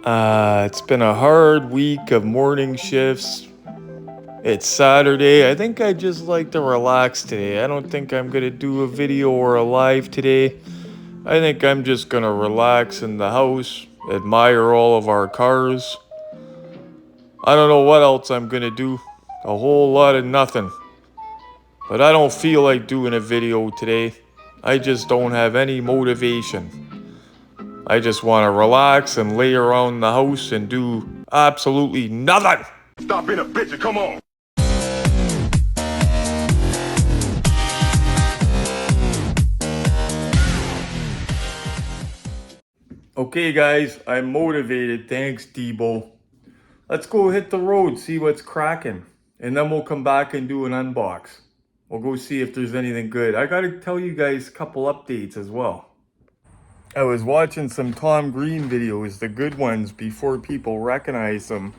It's been a hard week of morning shifts. It's Saturday. I think I just like to relax today. I don't think I'm gonna do a video or a live today. I think I'm just gonna relax in the house, admire all of our cars. I don't know what else I'm gonna do. A whole lot of nothing. But I don't feel like doing a video today. I just don't have any motivation. I just want to relax and lay around the house and do absolutely nothing. Stop being a bitch and come on. Okay, guys, I'm motivated. Thanks, Debo. Let's go hit the road, see what's cracking. And then we'll come back and do an unbox. We'll go see if there's anything good. I gotta tell you guys a couple updates as well. I was watching some Tom Green videos, the good ones, before people recognize them.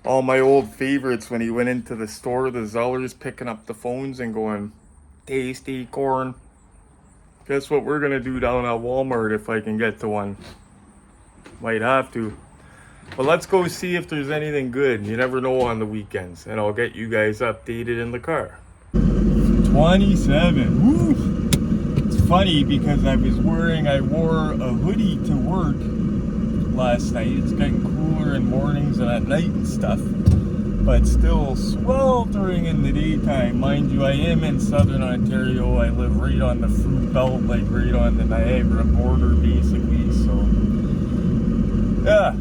All my old favorites when he went into the store, the Zellers picking up the phones and going, tasty corn. Guess what we're gonna do down at Walmart if I can get to one. Might have to. But let's go see if there's anything good. You never know on the weekends. And I'll get you guys updated in the car. 27. Woo! It's funny because I wore a hoodie to work last night. It's getting cooler in mornings and at night and stuff. But still sweltering in the daytime. Mind you, I am in Southern Ontario. I live right on the fruit belt, like right on the Niagara border, basically. So, yeah.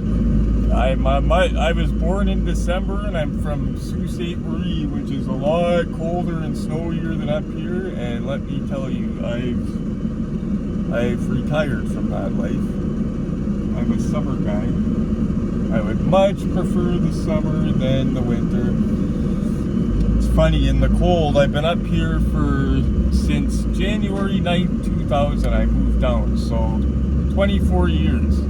I was born in December, and I'm from Sault Ste. Marie, which is a lot colder and snowier than up here. And let me tell you, I've retired from that life. I'm a summer guy. I would much prefer the summer than the winter. It's funny, in the cold, I've been up here since January 9th, 2000, I moved down, so 24 years.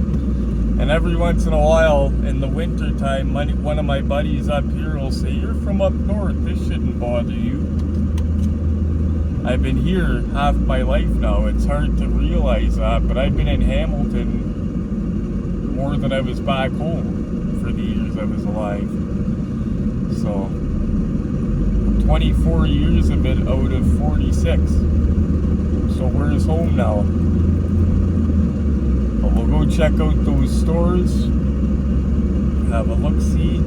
And every once in a while, in the winter time, one of my buddies up here will say, "You're from up north, this shouldn't bother you." I've been here half my life now. It's hard to realize that, but I've been in Hamilton more than I was back home for the years I was alive. So 24 years of it out of 46. So where's home now? But we'll go check out those stores, have a look-see.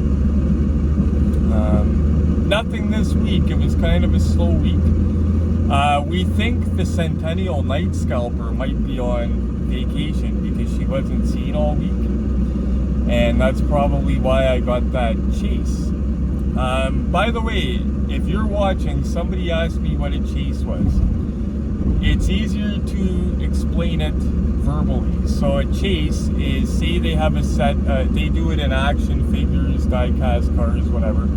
Nothing this week. It was kind of a slow week. We think the Centennial Night Scalper might be on vacation because she wasn't seen all week. And that's probably why I got that chase. By the way, if you're watching, somebody asked me what a chase was. It's easier to explain it verbally. So a chase is, say they have a set, they do it in action figures, die-cast cars, whatever.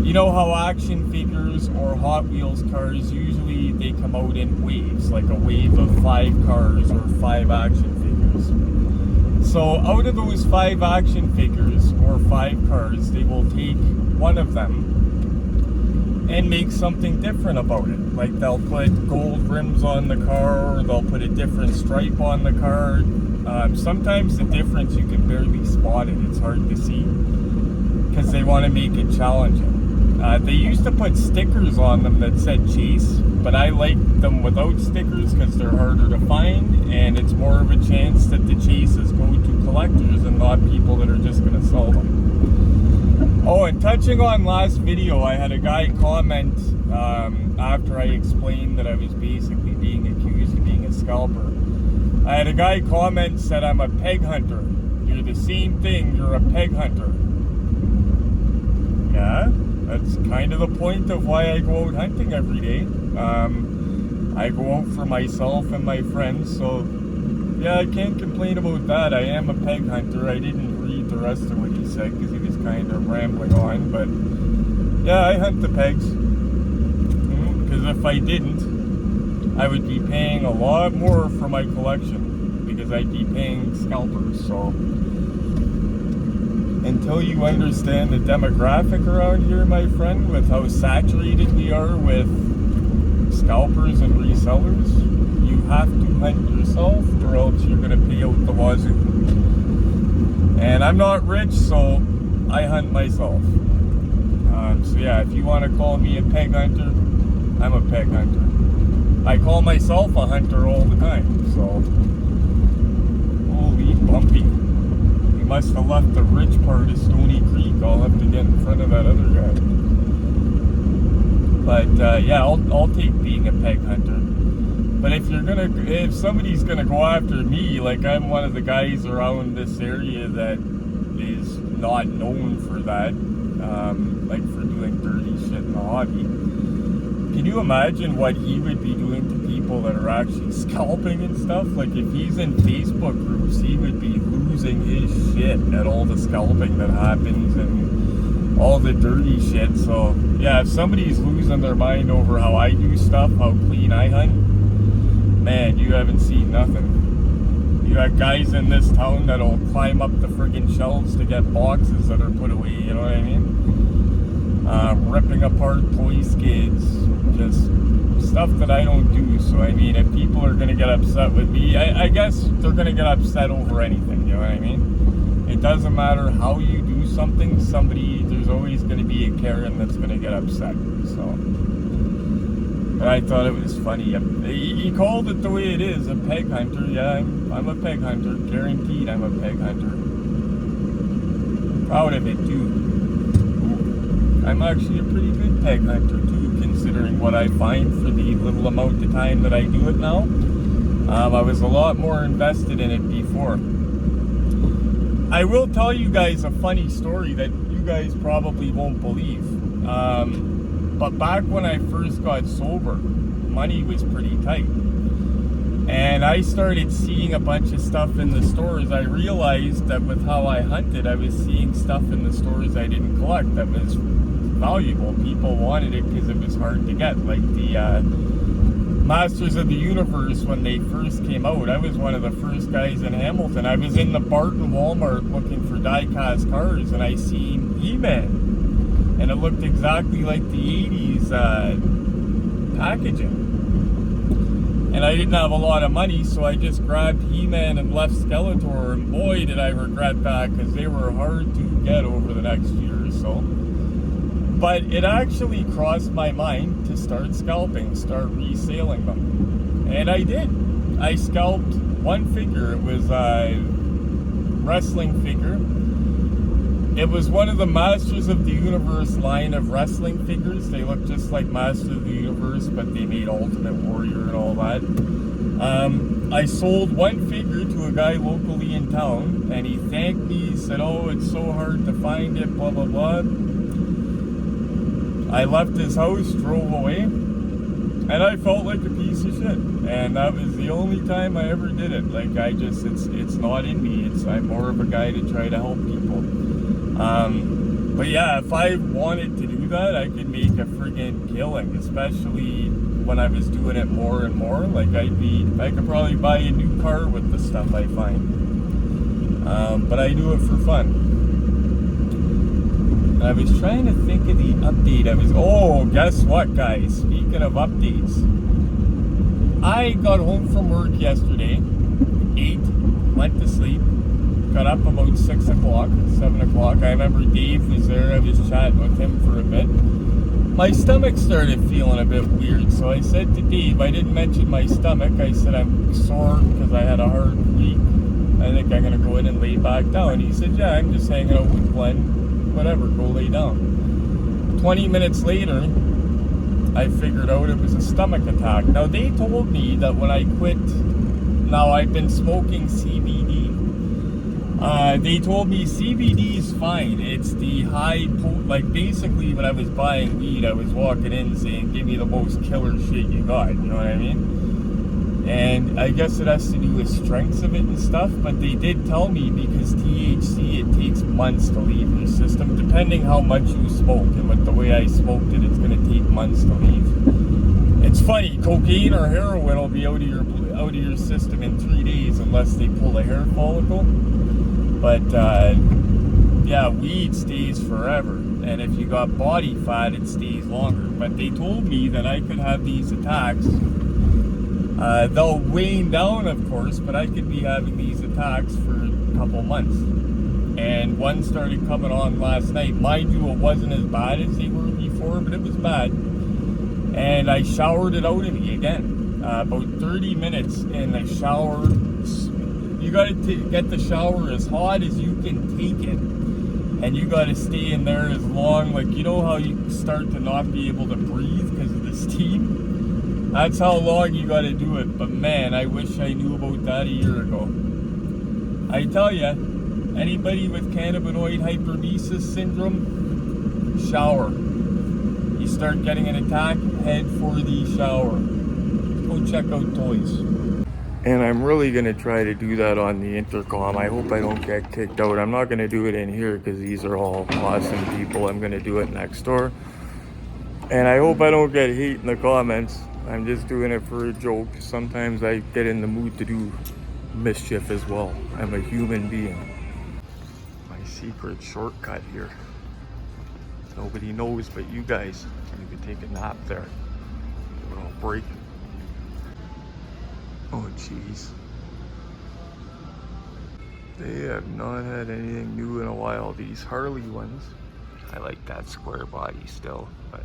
You know how action figures or Hot Wheels cars, usually they come out in waves, like a wave of 5 cars or 5 action figures. So out of those 5 action figures or 5 cars, they will take one of them and make something different about it. Like they'll put gold rims on the car, or they'll put a different stripe on the car. Sometimes the difference you can barely spot it. It's hard to see because they want to make it challenging. They used to put stickers on them that said Chase, but I like them without stickers because they're harder to find, and it's more of a chance that the chases go to collectors and not people that are just going to sell them. Oh, and touching on last video, I had a guy comment after I explained that I was basically being accused of being a scalper. I had a guy comment, said I'm a peg hunter. You're the same thing, you're a peg hunter. Yeah, that's kind of the point of why I go out hunting every day. I go out for myself and my friends, so yeah, I can't complain about that. I am a peg hunter. I didn't read the rest of what he said because he was kind of rambling on, but yeah, I hunt the pegs. Because if I didn't, I would be paying a lot more for my collection because I'd be paying scalpers. So until you understand the demographic around here, my friend, with how saturated we are with scalpers and resellers, you have to hunt yourself or else you're going to pay out the wazoo. And I'm not rich, so I hunt myself. So yeah, if you want to call me a peg hunter, I'm a peg hunter. I call myself a hunter all the time, so. Holy bumpy. We must have left the rich part of Stony Creek. I'll have to get in front of that other guy. But yeah, I'll take being a peg hunter. But if somebody's gonna go after me, like I'm one of the guys around this area that is not known for that, like for doing dirty shit in the hobby. Can you imagine what he would be doing to people that are actually scalping and stuff? Like if he's in Facebook groups, he would be losing his shit at all the scalping that happens and all the dirty shit. So yeah, if somebody's losing their mind over how I do stuff, how clean I hunt, man, you haven't seen nothing. You got guys in this town that'll climb up the friggin' shelves to get boxes that are put away, you know what I mean? Ripping apart toy skids, just stuff that I don't do. So I mean, if people are gonna get upset with me, I guess they're gonna get upset over anything, you know what I mean? It doesn't matter how you do something, there's always gonna be a Karen that's gonna get upset, so. But I thought it was funny. He called it the way it is, a peg hunter. Yeah, I'm a peg hunter. Guaranteed I'm a peg hunter. Proud of it, too. I'm actually a pretty good peg hunter, too, considering what I find for the little amount of time that I do it now. I was a lot more invested in it before. I will tell you guys a funny story that you guys probably won't believe. But back when I first got sober, money was pretty tight. And I started seeing a bunch of stuff in the stores. I realized that with how I hunted, I was seeing stuff in the stores I didn't collect that was valuable. People wanted it because it was hard to get. Like the Masters of the Universe, when they first came out, I was one of the first guys in Hamilton. I was in the Barton Walmart looking for die-cast cars, and I seen He-Man. And it looked exactly like the 80s packaging. And I didn't have a lot of money, so I just grabbed He-Man and left Skeletor, and boy did I regret that, because they were hard to get over the next year or so. But it actually crossed my mind to start scalping, start reselling them. And I did. I scalped one figure. It was a wrestling figure. It was one of the Masters of the Universe line of wrestling figures. They look just like Masters of the Universe, but they made Ultimate Warrior and all that. I sold one figure to a guy locally in town, and he thanked me. He said, "Oh, it's so hard to find it, blah, blah, blah." I left his house, drove away, and I felt like a piece of shit. And that was the only time I ever did it. Like, it's not in me. I'm more of a guy to try to help people. But yeah, if I wanted to do that, I could make a friggin' killing, especially when I was doing it more and more. Like I could probably buy a new car with the stuff I find. But I do it for fun. I was trying to think of the update. Guess what, guys? Speaking of updates, I got home from work yesterday, 8, went to sleep. Got up about 6 o'clock, 7 o'clock. I remember Dave was there. I was chatting with him for a bit. My stomach started feeling a bit weird, so I said to Dave, I didn't mention my stomach. I said I'm sore because I had a hard week. I think I'm going to go in and lay back down. He said, yeah, I'm just hanging out with Glenn. Whatever, go lay down. 20 minutes later, I figured out it was a stomach attack. Now, they told me that when I quit, now I've been smoking CBD. They told me CBD is fine. It's the like basically when I was buying weed, I was walking in saying, give me the most killer shit you got, you know what I mean? And I guess it has to do with strengths of it and stuff, but they did tell me because THC, it takes months to leave your system, depending how much you smoke. And with the way I smoked it, it's going to take months to leave. It's funny, cocaine or heroin will be out of your system in 3 days unless they pull a hair follicle. But yeah, weed stays forever, and if you got body fat, it stays longer. But they told me that I could have these attacks. They'll wane down, of course, but I could be having these attacks for a couple months. and one started coming on last night. Mind you, it wasn't as bad as they were before, but it was bad. And I showered it out of me again. About 30 minutes in the shower. You got to get the shower as hot as you can take it. And you got to stay in there as long, like, you know how you start to not be able to breathe because of the steam? That's how long you got to do it. But man, I wish I knew about that a year ago. I tell you, anybody with cannabinoid hyperemesis syndrome, shower. You start getting an attack, head for the shower. Go check out toys. And I'm really going to try to do that on the intercom. I hope I don't get kicked out. I'm not going to do it in here because these are all awesome people. I'm going to do it next door. And I hope I don't get hate in the comments. I'm just doing it for a joke. Sometimes I get in the mood to do mischief as well. I'm a human being. My secret shortcut here. Nobody knows but you guys. You can take a nap there. A little break. Oh jeez. They have not had anything new in a while. These Harley ones. I like that square body still, but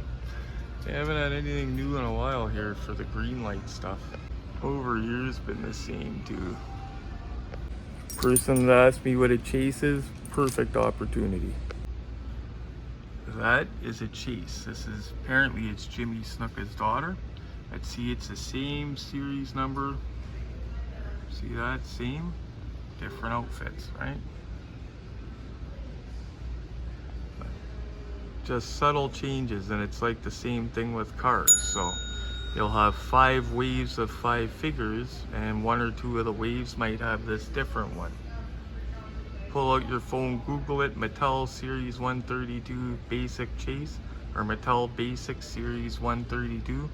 they haven't had anything new in a while here for the green light stuff. Over years been the same too. Person that asked me what a chase is, perfect opportunity. That is a chase. This is, apparently it's Jimmy Snuka's daughter. Let's see, it's the same series number. See that? Same, different outfits, right? Just subtle changes, and it's like the same thing with cars. So you'll have 5 waves of 5 figures, and 1 or 2 of the waves might have this different one. Pull out your phone, Google it, Mattel Series 132 Basic Chase, or Mattel Basic Series 132.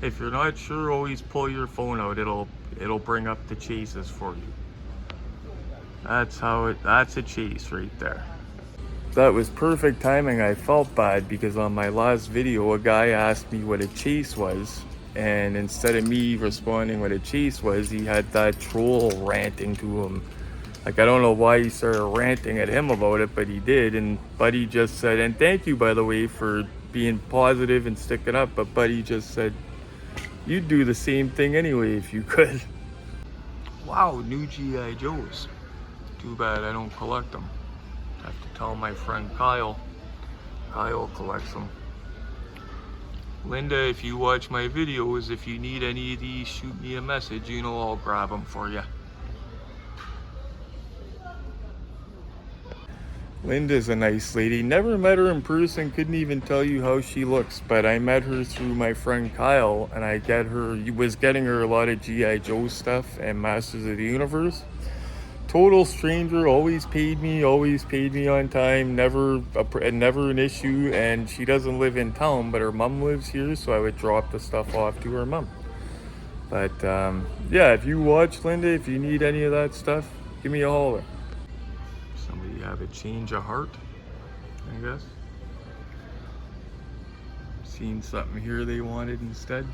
If you're not sure, always pull your phone out. It'll bring up the chases for you. That's a chase right there. That was perfect timing. I felt bad because on my last video, a guy asked me what a chase was, and instead of me responding what a chase was, he had that troll ranting to him. Like, I don't know why he started ranting at him about it, but he did. And Buddy just said, and thank you, by the way, for being positive and sticking up. But Buddy just said, you'd do the same thing anyway if you could. Wow, new G.I. Joes. Too bad I don't collect them. I have to tell my friend Kyle. Kyle collects them. Linda, if you watch my videos, if you need any of these, shoot me a message. You know I'll grab them for you. Linda's a nice lady. Never met her in person, couldn't even tell you how she looks, but I met her through my friend Kyle, and I was getting her a lot of G.I. Joe stuff and Masters of the Universe. Total stranger, always paid me on time, never an issue, and she doesn't live in town, but her mom lives here, so I would drop the stuff off to her mom. But yeah, if you watch, Linda, if you need any of that stuff, give me a holler. Somebody have a change of heart, I guess. Seen something here they wanted instead.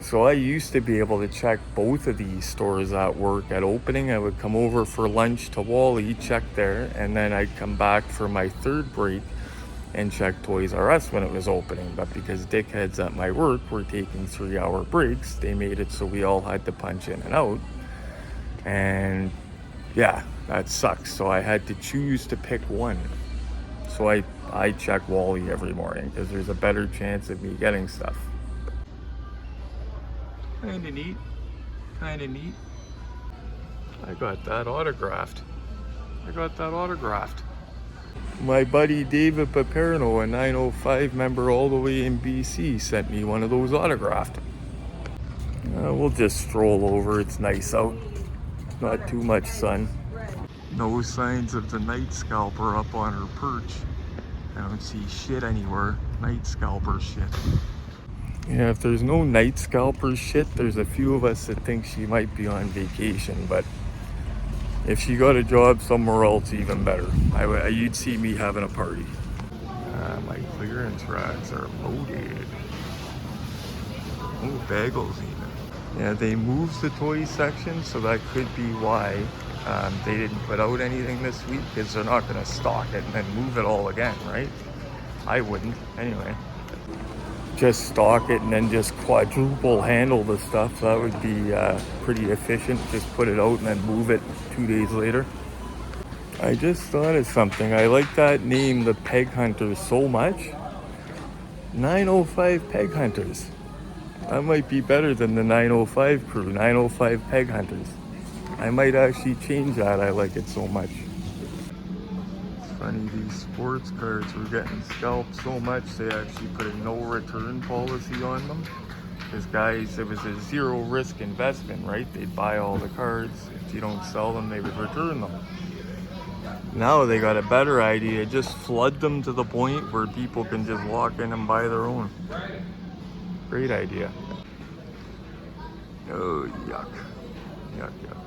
So I used to be able to check both of these stores at work at opening. I would come over for lunch to Wally, check there, and then I'd come back for my third break and check Toys R Us when it was opening. But because dickheads at my work were taking 3-hour breaks, they made it so we all had to punch in and out. And yeah, that sucks. So I had to choose to pick one. So I check Wally every morning because there's a better chance of me getting stuff. Kinda neat. I got that autographed. My buddy David Paperno, a 905 member all the way in BC, sent me one of those autographed. We'll just stroll over. It's nice out. Not too much sun. No signs of the night scalper up on her perch. I don't see shit anywhere. Night scalper shit. Yeah, if there's no night scalper shit, there's a few of us that think she might be on vacation, but if she got a job somewhere else, even better. You'd see me having a party. My clearance racks are loaded. Oh, bagels even. Yeah, they moved the toy section, so that could be why they didn't put out anything this week, because they're not going to stock it and then move it all again, right? I wouldn't, anyway. Just stock it and then just quadruple handle the stuff. That would be pretty efficient. Just put it out and then move it 2 days later. I just thought of something. I like that name, the Peg Hunters, so much. 905 Peg Hunters. That might be better than the 905 crew, 905 Peg Hunters. I might actually change that. I like it so much. It's funny, these sports cards were getting scalped so much, they actually put a no return policy on them. Because guys, it was a zero risk investment, right? They'd buy all the cards. If you don't sell them, they would return them. Now they got a better idea. Just flood them to the point where people can just walk in and buy their own. Great idea. Oh, yuck. Yuck, yuck.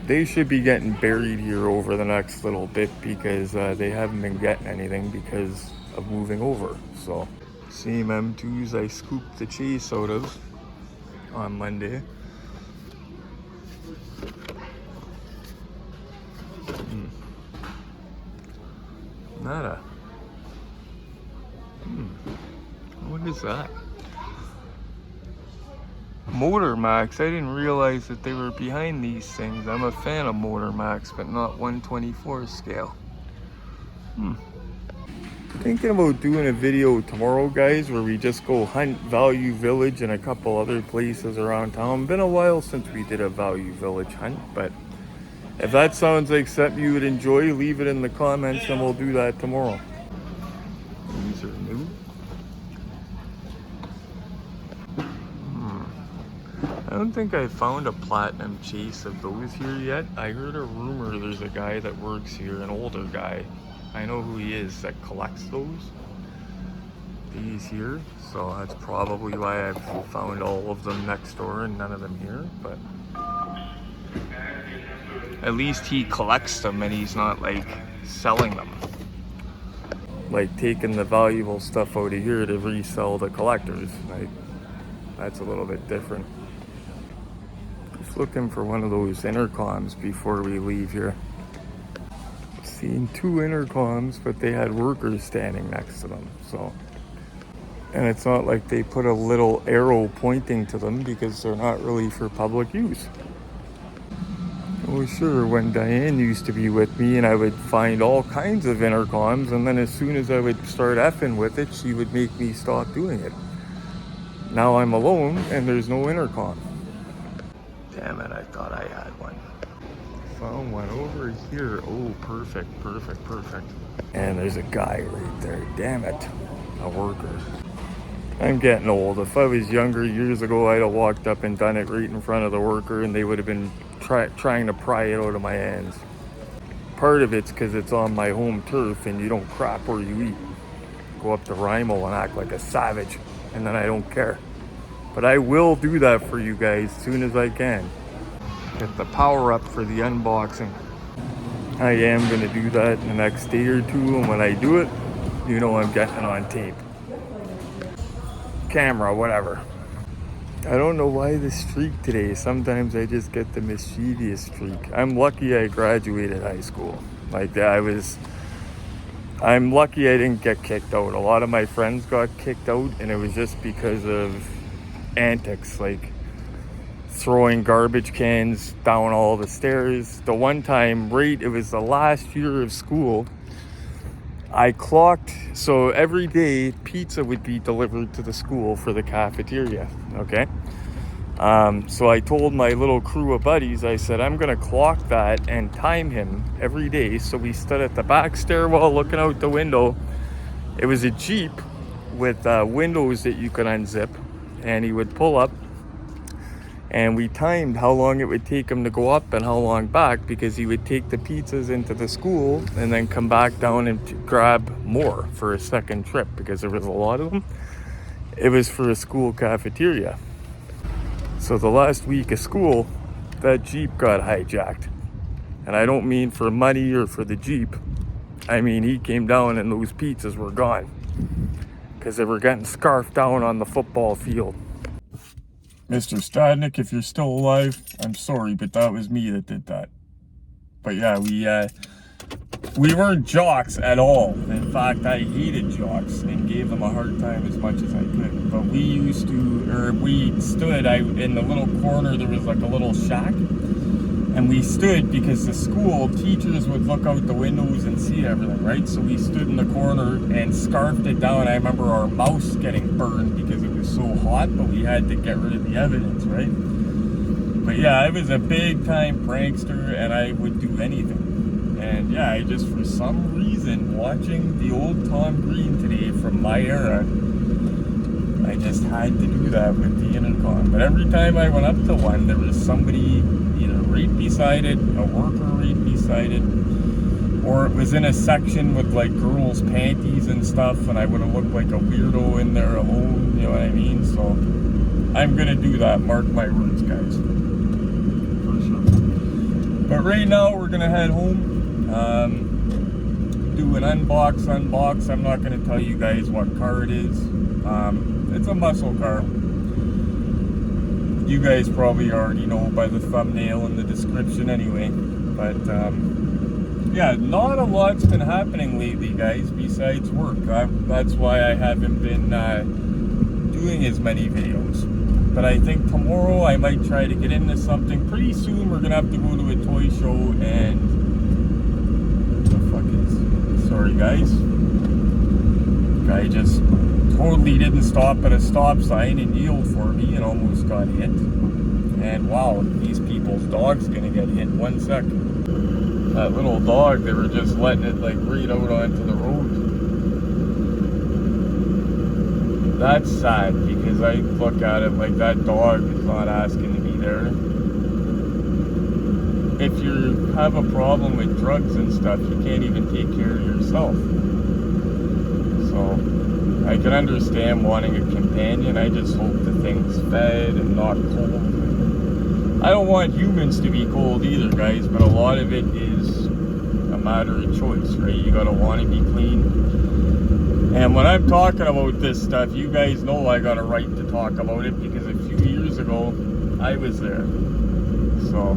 They should be getting buried here over the next little bit because they haven't been getting anything because of moving over. So, same M2s I scooped the chase out of on Monday. Nada. What is that? Motor Max. I didn't realize that they were behind these things. I'm a fan of Motor Max, but not 1/24 scale. Thinking about doing a video tomorrow, guys, where we just go hunt Value Village and a couple other places around town. Been a while since we did a Value Village hunt, but if that sounds like something you would enjoy, leave it in the comments and we'll do that tomorrow. These are new. I don't think I found a platinum chase of those here yet. I heard a rumor there's a guy that works here, an older guy. I know who he is that collects those. These here. So that's probably why I've found all of them next door and none of them here. But at least he collects them and he's not like selling them. Like taking the valuable stuff out of here to resell to collectors. Like, that's a little bit different. Just looking for one of those intercoms before we leave here. Seen 2 intercoms, but they had workers standing next to them. So, and it's not like they put a little arrow pointing to them because they're not really for public use. Oh sure, when Diane used to be with me and I would find all kinds of intercoms, and then as soon as I would start effing with it, she would make me stop doing it. Now I'm alone and there's no intercom. Damn it, I thought I had one. Found one over here. Oh, perfect, perfect, perfect. And there's a guy right there. Damn it, a worker. I'm getting old. If I was younger years ago, I'd have walked up and done it right in front of the worker and they would have been trying to pry it out of my hands. Part of it's because it's on my home turf and you don't crap where you eat. Go up to Rimo and act like a savage and then I don't care. But I will do that for you guys as soon as I can. Get the power up for the unboxing. I am going to do that in the next day or two, and when I do it, you know I'm getting it on tape. Camera, whatever. I don't know why the streak today. Sometimes I just get the mischievous streak. I'm lucky I graduated high school. Like I'm lucky I didn't get kicked out. A lot of my friends got kicked out, and it was just because of antics, like throwing garbage cans down all the stairs. The one time, it was the last year of school, I clocked, so every day pizza would be delivered to the school for the cafeteria, okay? So I told my little crew of buddies, I said, I'm gonna clock that and time him every day. So we stood at the back stairwell looking out the window. It was a Jeep with windows that you could unzip, and he would pull up, and we timed how long it would take him to go up and how long back, because he would take the pizzas into the school and then come back down and grab more for a second trip, because there was a lot of them. It was for a school cafeteria. So the last week of school, that Jeep got hijacked. And I don't mean for money or for the Jeep. I mean, he came down and those pizzas were gone, because they were getting scarfed down on the football field. Mr. Stadnik, if you're still alive, I'm sorry, but that was me that did that. But yeah, we weren't jocks at all. In fact, I hated jocks and gave them a hard time as much as I could. But we stood in the little corner. There was like a little shack, and we stood because the school teachers would look out the windows and see everything, right? So we stood in the corner and scarfed it down. I remember our mouse getting burned because it was so hot, but we had to get rid of the evidence, right? But yeah, I was a big time prankster, and I would do anything. And yeah, I just, for some reason, watching the old Tom Green today from my era, I just had to do that with the intercom. But every time I went up to one, there was somebody either right beside it, a worker right beside it, or it was in a section with like girls' panties and stuff, and I would have looked like a weirdo in there alone, you know what I mean? So I'm gonna do that, mark my words, guys. For sure. But right now, we're gonna head home. Do an unbox. I'm not going to tell you guys what car it is. It's a muscle car. You guys probably already know by the thumbnail and the description anyway. But yeah, not a lot's been happening lately, guys, besides work. That's why I haven't been doing as many videos. But I think tomorrow I might try to get into something. Pretty soon we're going to have to go to a toy show and... Sorry guys, guy just totally didn't stop at a stop sign and yield for me and almost got hit. And wow, these people's dog's gonna get hit 1 second. That little dog, they were just letting it like right out onto the road. That's sad, because I look at it like that dog is not asking to be there. If you have a problem with drugs and stuff, you can't even take care of yourself. So I can understand wanting a companion. I just hope the thing's fed and not cold. I don't want humans to be cold either, guys, but a lot of it is a matter of choice, right? You gotta want to be clean. And when I'm talking about this stuff, you guys know I got a right to talk about it, because a few years ago I was there. So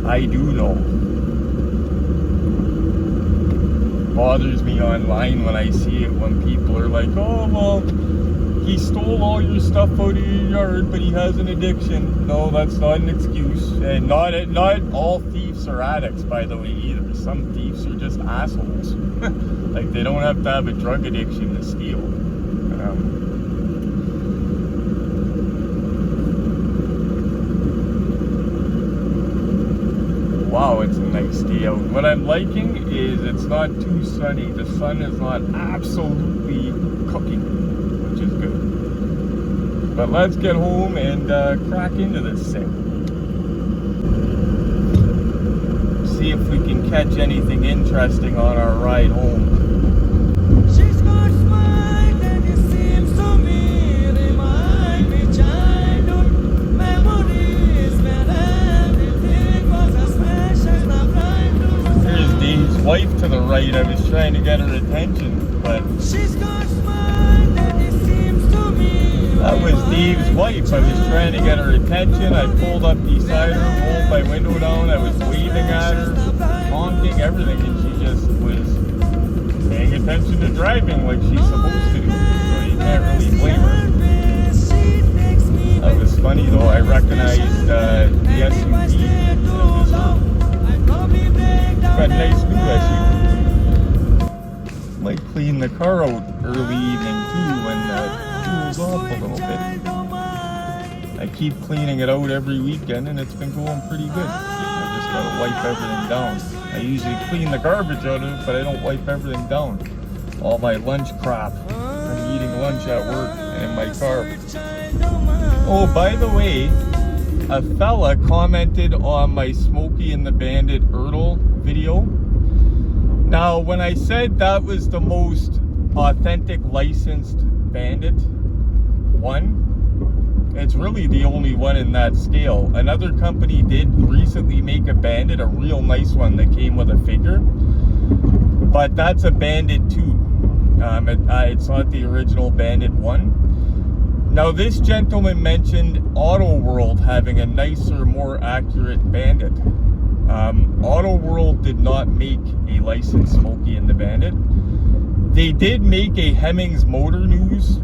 I do know. Bothers me online when I see it, when people are like, oh, well, he stole all your stuff out of your yard, but he has an addiction. No, that's not an excuse. And not all thieves are addicts, by the way, either. Some thieves are just assholes. Like, they don't have to have a drug addiction to steal. Wow, it's a nice day out. What I'm liking is it's not too sunny. The sun is not absolutely cooking, which is good. But let's get home and crack into this thing. See if we can catch anything interesting on our ride home. She's got smile and it seems to me remind me childhood memories when everything was as fresh as the bright. Here's Dave's wife to the right. I was trying to get her attention, but she's got smile and it seems to me. That was Dave's wife. I was trying to get her attention. I pulled up beside her, rolled my window down. I was waving at her, honking, everything, and she just was paying attention to driving like she's supposed to do. So you can't really blame her. That was funny though. I recognized the SUV. It was her. Got a nice new SUV. Might clean the car out early evening too when it cools off a little bit. I keep cleaning it out every weekend and it's been going pretty good. I just gotta wipe everything down. I usually clean the garbage out of it, but I don't wipe everything down. All my lunch crap. I'm eating lunch at work and in my car. Oh, by the way, a fella commented on my Smokey and the Bandit Ertl video. Now, when I said that was the most authentic licensed Bandit one, it's really the only one in that scale. Another company did recently make a Bandit, a real nice one that came with a figure, but that's a Bandit 2. It's not the original Bandit 1. Now this gentleman mentioned Auto World having a nicer, more accurate Bandit. Auto World did not make a licensed Smokey and the Bandit. They did make a Hemmings Motor News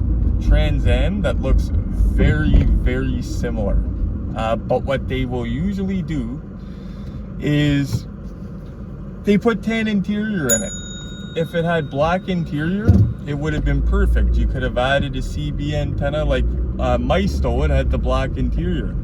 Trans Am that looks very, very similar. But what they will usually do is they put tan interior in it. If it had black interior, it would have been perfect. You could have added a CB antenna like Maisto. It had the black interior.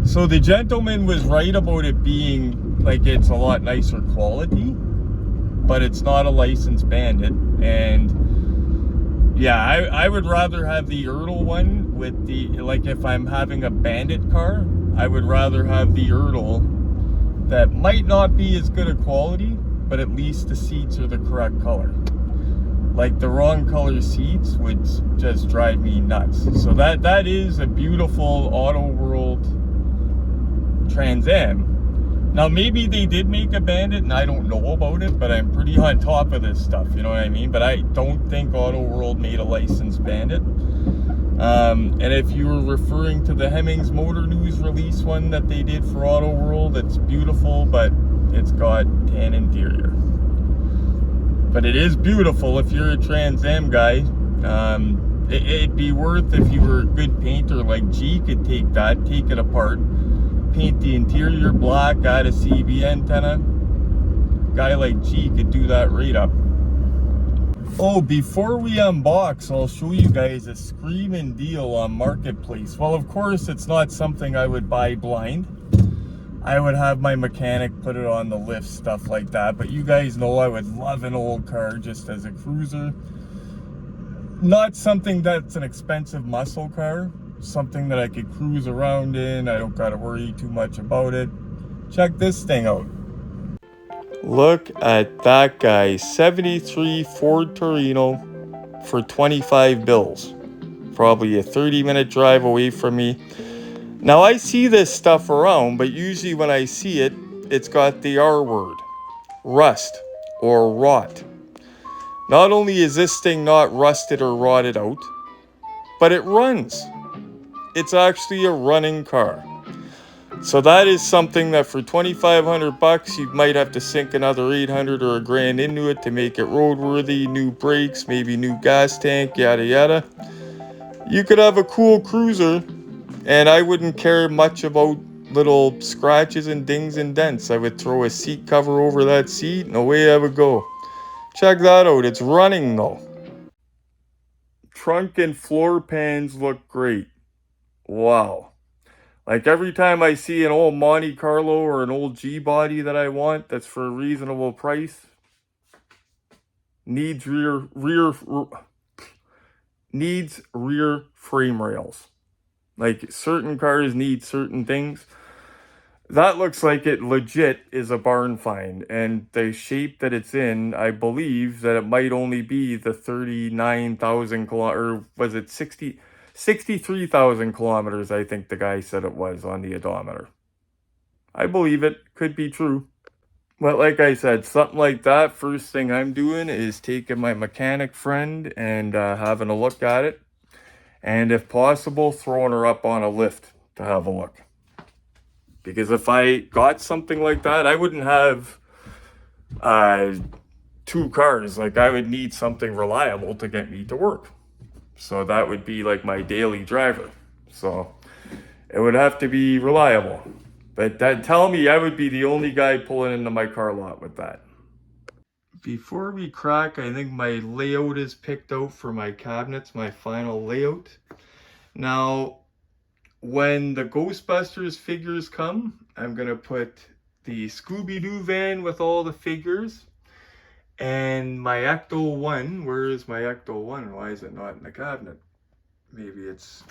So the gentleman was right about it being like it's a lot nicer quality, but it's not a licensed Bandit. And yeah, I would rather have the Ertl one with the, like if I'm having a Bandit car, I would rather have the Ertl that might not be as good a quality, but at least the seats are the correct color. Like the wrong color seats would just drive me nuts. So that is a beautiful Auto World Trans Am. Now maybe they did make a Bandit and I don't know about it, but I'm pretty on top of this stuff, you know what I mean? But I don't think Auto World made a licensed Bandit. And if you were referring to the Hemmings Motor News release one that they did for Auto World, it's beautiful, but it's got tan interior. But it is beautiful if you're a Trans Am guy. It'd be worth, if you were a good painter like G could take that, take it apart, paint the interior black, add a CB antenna. Guy like G could do that right up. Oh, before we unbox, I'll show you guys a screaming deal on Marketplace. Well, of course, it's not something I would buy blind. I would have my mechanic put it on the lift, stuff like that. But you guys know I would love an old car just as a cruiser. Not something that's an expensive muscle car. Something that I could cruise around in. I don't got to worry too much about it. Check this thing out. Look at that guy. 73 Ford Torino for 25 bills. Probably a 30-minute drive away from me. Now I see this stuff around, but usually when I see it, it's got the R word, rust or rot. Not only is this thing not rusted or rotted out, but it runs. It's actually a running car. So that is something that for 2,500 bucks, you might have to sink another 800 or $1,000 into it to make it roadworthy, new brakes, maybe new gas tank, yada yada. You could have a cool cruiser, and I wouldn't care much about little scratches and dings and dents. I would throw a seat cover over that seat and away I would go. Check that out, it's running though. Trunk and floor pans look great. Wow. Like every time I see an old Monte Carlo or an old G body that I want that's for a reasonable price, needs rear frame rails. Like certain cars need certain things. That looks like it legit is a barn find, and the shape that it's in, I believe that it might only be the 39,000 or was it 63,000 kilometers, I think the guy said it was on the odometer. I believe it, could be true. But like I said, something like that, first thing I'm doing is taking my mechanic friend and having a look at it. And if possible, throwing her up on a lift to have a look. Because if I got something like that, I wouldn't have two cars. Like I would need something reliable to get me to work. So that would be like my daily driver. So it would have to be reliable. But tell me I would be the only guy pulling into my car lot with that. Before we crack, I think my layout is picked out for my cabinets, my final layout. Now, when the Ghostbusters figures come, I'm going to put the Scooby-Doo van with all the figures and my Ecto 1. Where is my Ecto 1? Why is it not in the cabinet? Maybe it's...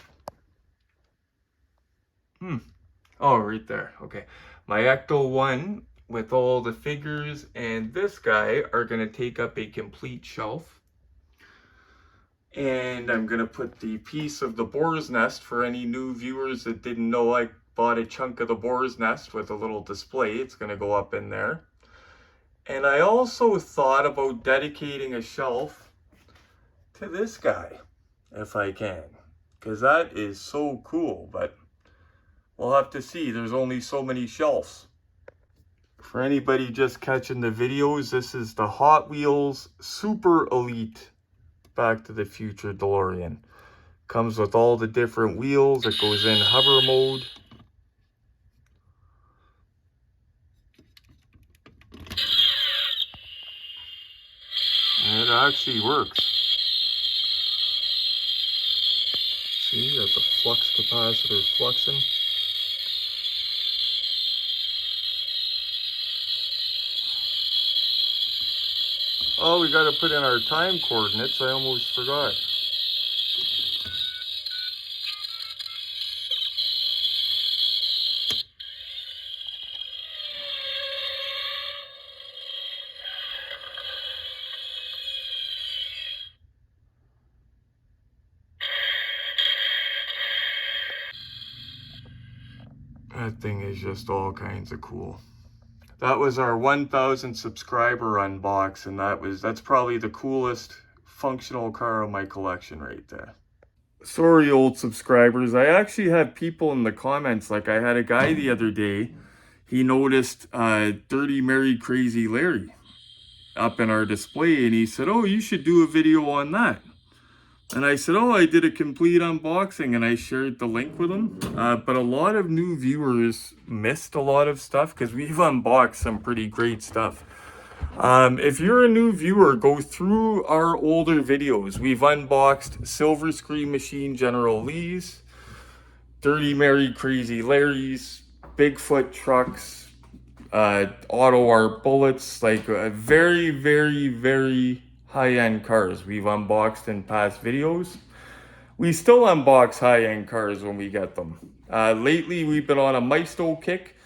Oh, right there. Okay. My Ecto 1 with all the figures and this guy are going to take up a complete shelf. And I'm going to put the piece of the boar's nest for any new viewers that didn't know I bought a chunk of the boar's nest with a little display. It's going to go up in there. And I also thought about dedicating a shelf to this guy, if I can. because that is so cool, but we'll have to see. There's only so many shelves. For anybody just catching the videos, this is the Hot Wheels Super Elite Back to the Future DeLorean. Comes with all the different wheels. It goes in hover mode. And it actually works. See, you got the flux capacitors fluxing. Oh, we got to put in our time coordinates. I almost forgot. That thing is just all kinds of cool. That was our 1,000 subscriber unbox, and that's probably the coolest functional car in my collection right there. Sorry, old subscribers. I actually have people in the comments, like I had a guy the other day, he noticed Dirty Mary Crazy Larry up in our display, and he said, oh, you should do a video on that. And I said, oh, I did a complete unboxing, and I shared the link with him. But a lot of new viewers missed a lot of stuff because we've unboxed some pretty great stuff. If you're a new viewer, go through our older videos. We've unboxed Silver Screen Machine General Lee's, Dirty Mary Crazy Larry's, Bigfoot trucks, Auto Art bullets, like very, very, very high-end cars we've unboxed in past videos. We still unbox high-end cars when we get them. Lately, we've been on a Maisto kick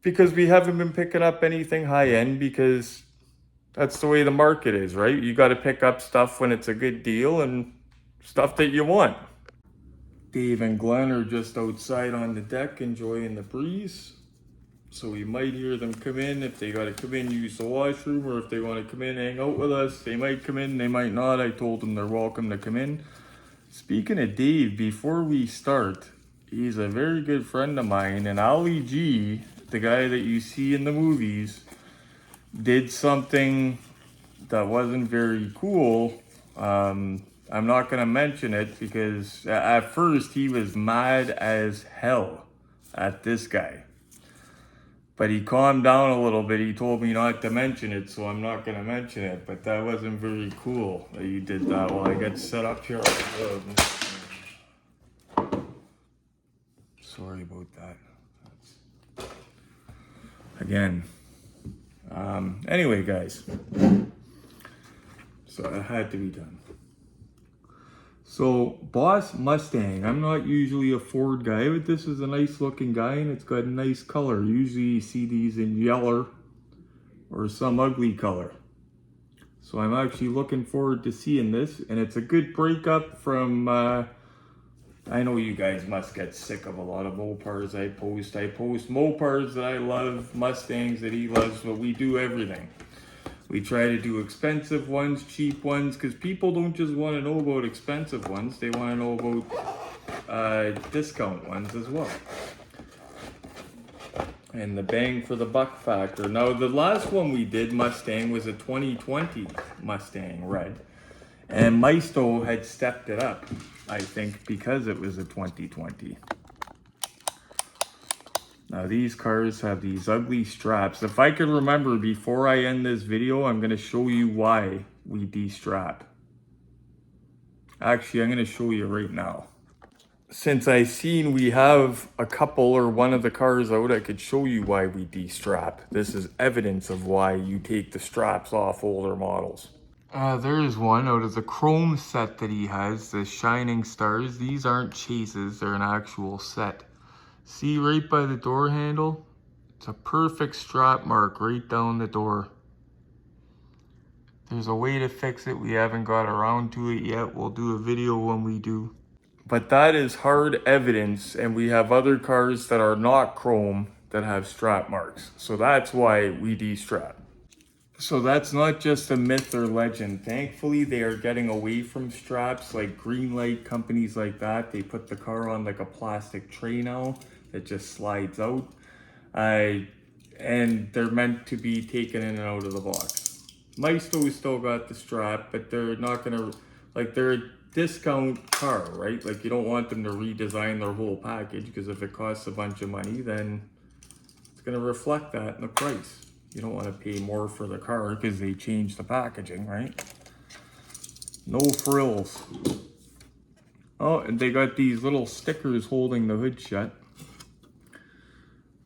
because we haven't been picking up anything high-end because that's the way the market is, right? You got to pick up stuff when it's a good deal and stuff that you want. Dave and Glenn are just outside on the deck enjoying the breeze. So we might hear them come in if they got to come in, use the washroom, or if they want to come in, hang out with us. They might come in, they might not. I told them they're welcome to come in. Speaking of Dave, before we start, he's a very good friend of mine, and Ali G, the guy that you see in the movies, did something that wasn't very cool. I'm not going to mention it because at first he was mad as hell at this guy. But he calmed down a little bit. He told me not to mention it, so I'm not going to mention it. But that wasn't very cool that you did that while I get set up here. Sorry about that. Again. Anyway, guys. So it had to be done. So, Boss Mustang. I'm not usually a Ford guy, but this is a nice looking guy and it's got a nice color. Usually you see these in yellow or some ugly color. So I'm actually looking forward to seeing this, and it's a good breakup from, I know you guys must get sick of a lot of Mopars I post. I post Mopars that I love, Mustangs that he loves, but we do everything. We try to do expensive ones, cheap ones, because people don't just want to know about expensive ones. They want to know about discount ones as well. And the bang for the buck factor. Now, the last one we did, Mustang, was a 2020 Mustang Red. And Maisto had stepped it up, I think, because it was a 2020. Now these cars have these ugly straps. If I could remember before I end this video, I'm going to show you why we de-strap. Actually, I'm going to show you right now. Since I seen we have a couple or one of the cars out, I could show you why we de-strap. This is evidence of why you take the straps off older models. There's one out of the chrome set that he has, the Shining Stars. These aren't chases, they're an actual set. See right by the door handle? It's a perfect strap mark right down the door. There's a way to fix it. We haven't got around to it yet. We'll do a video when we do. But that is hard evidence, and we have other cars that are not chrome that have strap marks. So that's why we de-strap. So that's not just a myth or legend. Thankfully, they are getting away from straps like Greenlight, companies like that. They put the car on like a plastic tray now that just slides out. And they're meant to be taken in and out of the box. Maisto's still got the strap, but they're not gonna, like, they're a discount car, right? Like, you don't want them to redesign their whole package, because if it costs a bunch of money, then it's gonna reflect that in the price. You don't want to pay more for the car because they changed the packaging, right? No frills. Oh, and they got these little stickers holding the hood shut.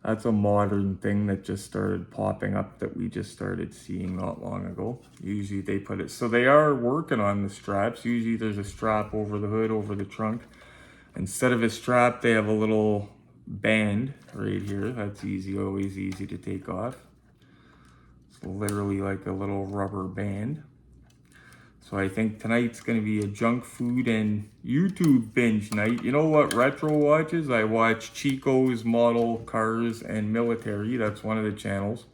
That's a modern thing that just started popping up that we just started seeing not long ago. Usually they put it, so they are working on the straps. Usually there's a strap over the hood, over the trunk. Instead of a strap, they have a little band right here. That's easy, always easy to take off. It's literally like a little rubber band. So I think tonight's gonna be a junk food and YouTube binge night. You know what retro watches? I watch Chico's Model Cars and Military. That's one of the channels.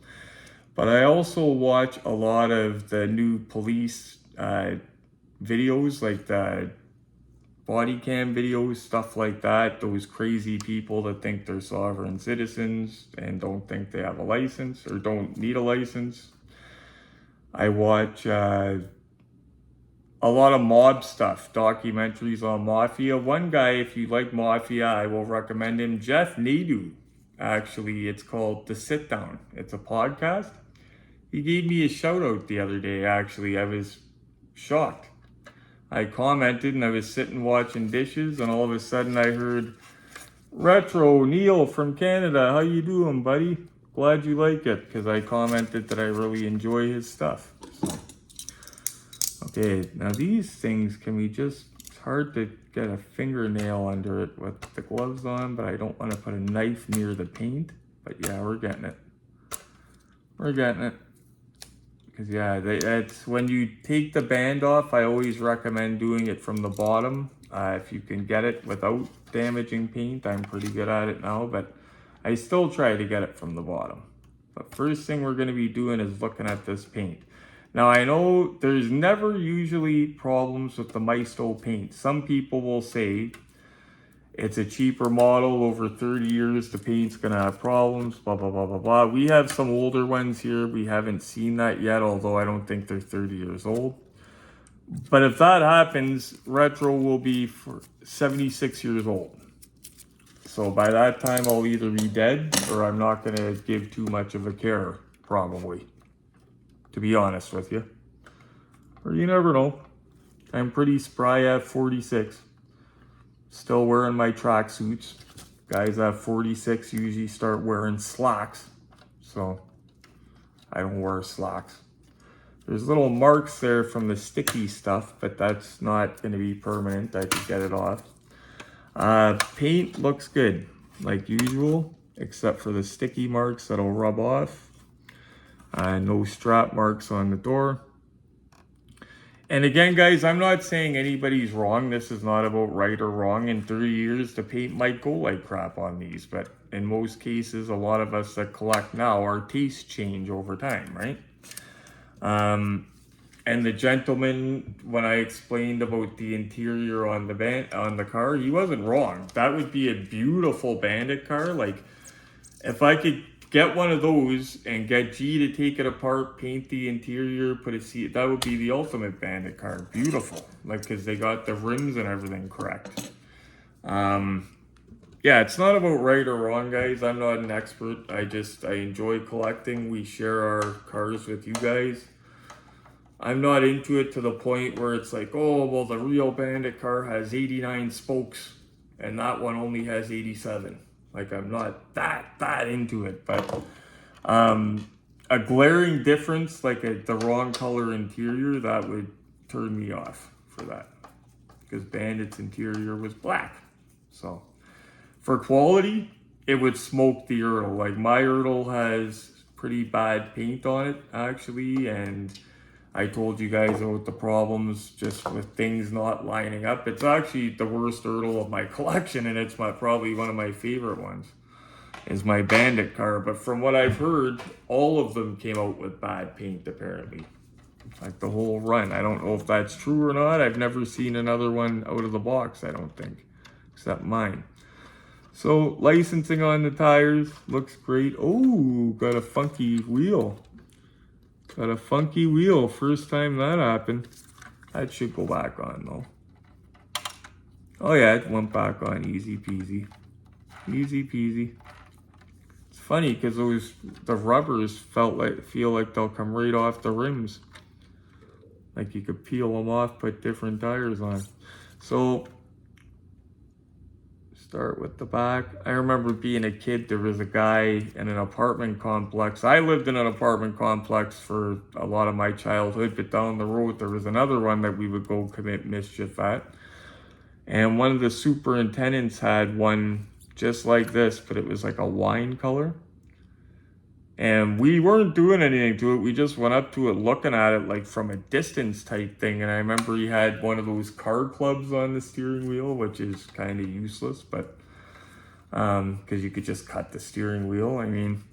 But I also watch a lot of the new police videos, like the body cam videos, stuff like that. Those crazy people that think they're sovereign citizens and don't think they have a license or don't need a license. I watch a lot of mob stuff, documentaries on mafia. One guy, if you like mafia, I will recommend him, Jeff Nadu. Actually, it's called The Sit Down. It's a podcast. He gave me a shout out the other day, actually. I was shocked. I commented and I was sitting watching dishes, and all of a sudden I heard, Retro Neil from Canada, how you doing, buddy? Glad you like it, because I commented that I really enjoy his stuff. So. Okay, now these things can be just, it's hard to get a fingernail under it with the gloves on, but I don't want to put a knife near the paint. But yeah, we're getting it. We're getting it. Because yeah, it's when you take the band off, I always recommend doing it from the bottom. If you can get it without damaging paint, I'm pretty good at it now, but I still try to get it from the bottom. But first thing we're going to be doing is looking at this paint. Now I know there's never usually problems with the Maisto paint. Some people will say it's a cheaper model, over 30 years, the paint's gonna have problems, blah, blah, blah, blah, blah. We have some older ones here. We haven't seen that yet, although I don't think they're 30 years old. But if that happens, retro will be for 76 years old. So by that time, I'll either be dead or I'm not gonna give too much of a care, probably. To be honest with you. Or you never know. I'm pretty spry at 46. Still wearing my tracksuits. Guys at 46 usually start wearing slacks. So I don't wear slacks. There's little marks there from the sticky stuff, but that's not going to be permanent. I can get it off. Paint looks good, like usual, except for the sticky marks that'll rub off. No strap marks on the door. And again, guys, I'm not saying anybody's wrong. This is not about right or wrong. In 30 years, the paint might go like crap on these. But in most cases, a lot of us that collect now, our tastes change over time, right? And the gentleman, when I explained about the interior on the car, he wasn't wrong. That would be a beautiful Bandit car. Like, if I could get one of those and get G to take it apart, paint the interior, put a seat, that would be the ultimate Bandit car. Beautiful. Like, because they got the rims and everything correct. Yeah, it's not about right or wrong, guys. I'm not an expert. I enjoy collecting. We share our cars with you guys. I'm not into it to the point where it's like, oh, well, the real Bandit car has 89 spokes and that one only has 87. Like, I'm not that into it, but a glaring difference, like the wrong color interior, that would turn me off for that. Because Bandit's interior was black. So, for quality, it would smoke the Ertl. Like, my Ertl has pretty bad paint on it, actually, and I told you guys about the problems just with things not lining up. It's actually the worst Ertl of my collection, and it's probably one of my favorite ones. is my Bandit car. But from what I've heard, all of them came out with bad paint apparently. Like the whole run. I don't know if that's true or not. I've never seen another one out of the box, I don't think, except mine. So licensing on the tires looks great. Oh, got a funky wheel. Got a funky wheel. First time that happened. That should go back on though. Oh yeah, it went back on easy peasy. Easy peasy. It's funny because the rubbers feel like they'll come right off the rims. Like you could peel them off, put different tires on. So start with the back. I remember being a kid, there was a guy in an apartment complex. I lived in an apartment complex for a lot of my childhood, but down the road there was another one that we would go commit mischief at. And one of the superintendents had one just like this, but it was like a wine color. And we weren't doing anything to it. We just went up to it looking at it like from a distance type thing. And I remember he had one of those car clubs on the steering wheel, which is kind of useless, but because you could just cut the steering wheel. I mean,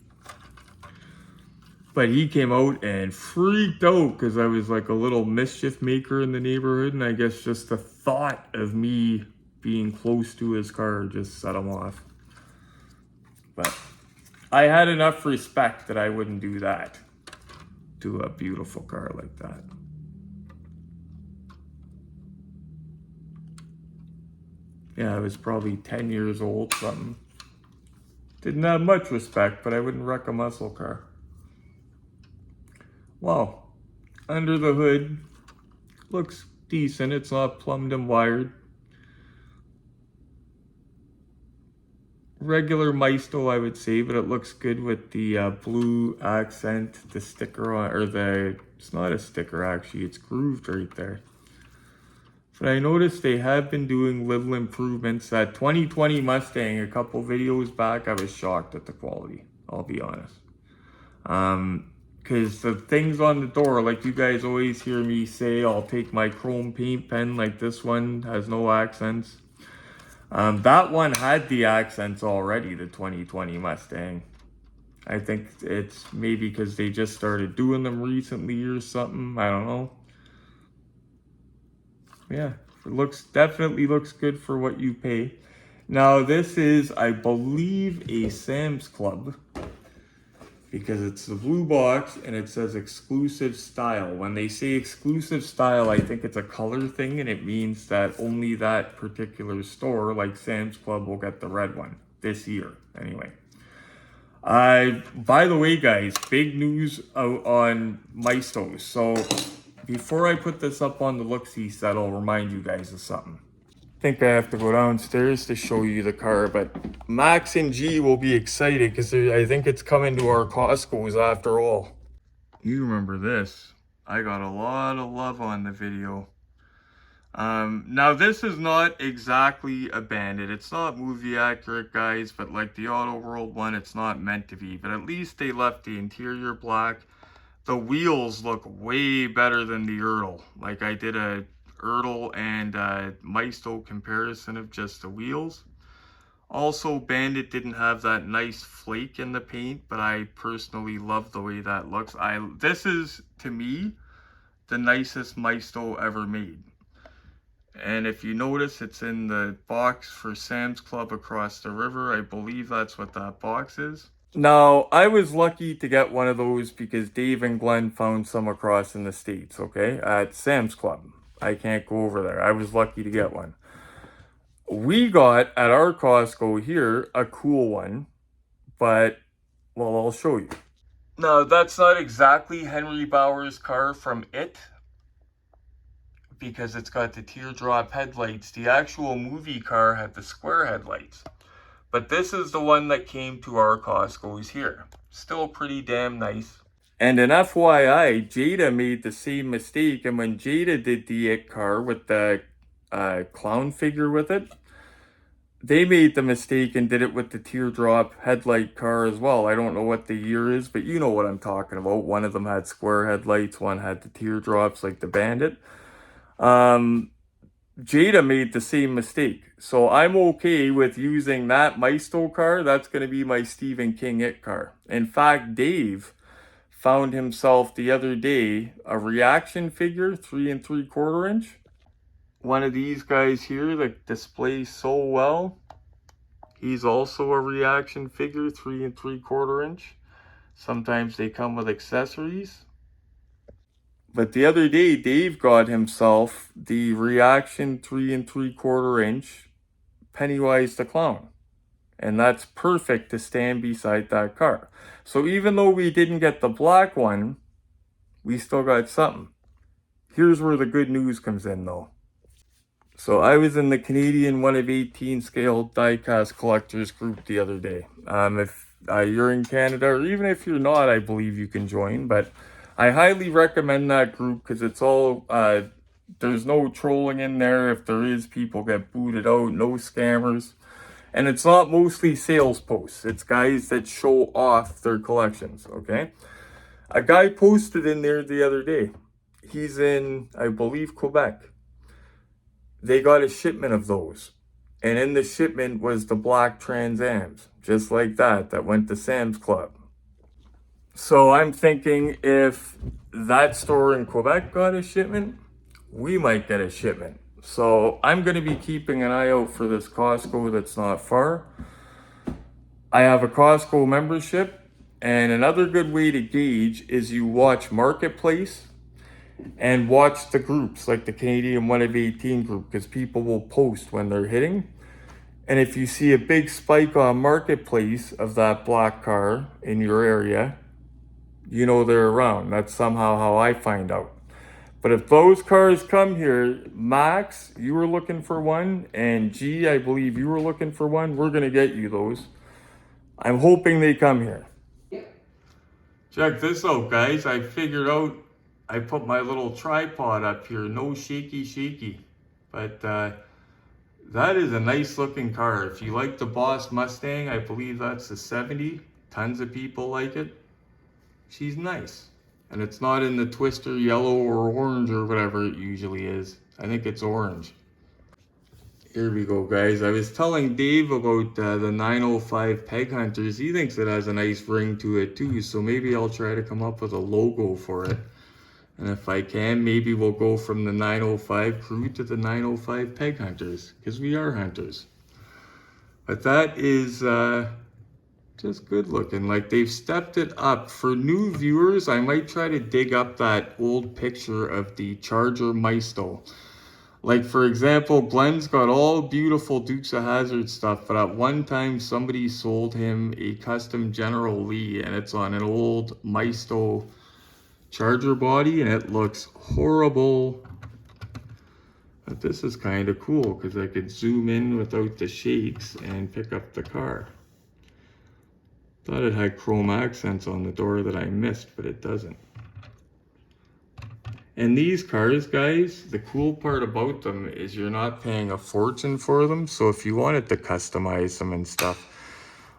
but he came out and freaked out because I was like a little mischief maker in the neighborhood. And I guess just the thought of me being close to his car just set him off. But I had enough respect that I wouldn't do that to a beautiful car like that. Yeah, I was probably 10 years old, something. Didn't have much respect, but I wouldn't wreck a muscle car. Well, under the hood, looks decent. It's not plumbed and wired. Regular Maisto, I would say, but it looks good with the blue accent, the sticker on, or it's not a sticker actually, it's grooved right there. But I noticed they have been doing little improvements. That 2020 Mustang, a couple videos back, I was shocked at the quality, I'll be honest. Because the things on the door, like you guys always hear me say, I'll take my chrome paint pen, like this one has no accents. That one had the accents already, the 2020 Mustang. I think it's maybe because they just started doing them recently or something. I don't know. Yeah, definitely looks good for what you pay. Now this is, I believe, a Sam's Club, because it's the blue box and it says exclusive style. When they say exclusive style, I think it's a color thing, and it means that only that particular store, like Sam's Club, will get the red one this year anyway. By the way, guys, big news out on Maisto. So before I put this up on the look-see set, I'll remind you guys of something. I think I have to go downstairs to show you the car, but Max and G will be excited because I think it's coming to our Costco's after all. You remember this. I got a lot of love on the video. Now this is not exactly a Bandit. It's not movie accurate, guys, but like the Auto World one, it's not meant to be. But at least they left the interior black. The wheels look way better than the Ertl. Like I did a Ertl and Maisto comparison of just the wheels. Also, Bandit didn't have that nice flake in the paint, but I personally love the way that looks. This is, to me, the nicest Maisto ever made. And if you notice, it's in the box for Sam's Club across the river. I believe that's what that box is. Now, I was lucky to get one of those because Dave and Glenn found some across in the States, okay, at Sam's Club. I can't go over there. I was lucky to get one. We got, at our Costco here, a cool one, but, well, I'll show you. Now, that's not exactly Henry Bauer's car from It, because it's got the teardrop headlights. The actual movie car had the square headlights. But this is the one that came to our Costco's here. Still pretty damn nice. And an FYI, Jada made the same mistake, and when Jada did the It car with the clown figure with it, they made the mistake and did it with the teardrop headlight car as well. I don't know what the year is, but you know what I'm talking about. One of them had square headlights, one had the teardrops like the Bandit. Jada made the same mistake. So I'm okay with using that Maisto car. That's going to be my Stephen King It car. In fact, Dave found himself the other day a reaction figure, 3 3/4 inch. One of these guys here that displays so well. He's also a reaction figure, 3 3/4 inch. Sometimes they come with accessories. But the other day, Dave got himself the reaction 3 3/4 inch Pennywise the Clown. And that's perfect to stand beside that car. So even though we didn't get the black one, we still got something. Here's where the good news comes in though. So I was in the Canadian 1 of 18 scale diecast collectors group the other day. If you're in Canada, or even if you're not, I believe you can join. But I highly recommend that group because it's all, there's no trolling in there. If there is, people get booted out, no scammers. And it's not mostly sales posts. It's guys that show off their collections, okay? A guy posted in there the other day. He's in, I believe, Quebec. They got a shipment of those. And in the shipment was the black Trans Ams, just like that went to Sam's Club. So I'm thinking if that store in Quebec got a shipment, we might get a shipment. So I'm going to be keeping an eye out for this Costco that's not far. I have a Costco membership, and another good way to gauge is you watch Marketplace and watch the groups like the Canadian 1 of 18 group, because people will post when they're hitting. And if you see a big spike on Marketplace of that black car in your area, you know they're around. That's somehow how I find out. But if those cars come here, Max, you were looking for one, and G, I believe you were looking for one, we're going to get you those. I'm hoping they come here. Check this out, guys. I figured out, I put my little tripod up here. No shaky. But that is a nice looking car. If you like the Boss Mustang, I believe that's the 70. Tons of people like it. She's nice. And it's not in the twister yellow or orange or whatever it usually is. I think it's orange. Here we go, guys. I was telling Dave about the 905 Peg Hunters. He thinks it has a nice ring to it too, so maybe I'll try to come up with a logo for it. And if I can, maybe we'll go from the 905 crew to the 905 Peg Hunters, because we are hunters. But that is just good looking. Like, they've stepped it up. For new viewers, I might try to dig up that old picture of the Charger Maisto. Like, for example, Glenn's got all beautiful Dukes of Hazzard stuff, but at one time somebody sold him a custom General Lee, and it's on an old Maisto Charger body, and it looks horrible. But this is kind of cool because I could zoom in without the shakes and pick up the car. Thought it had chrome accents on the door that I missed, but it doesn't. And these cars, guys, the cool part about them is you're not paying a fortune for them. So if you wanted to customize them and stuff,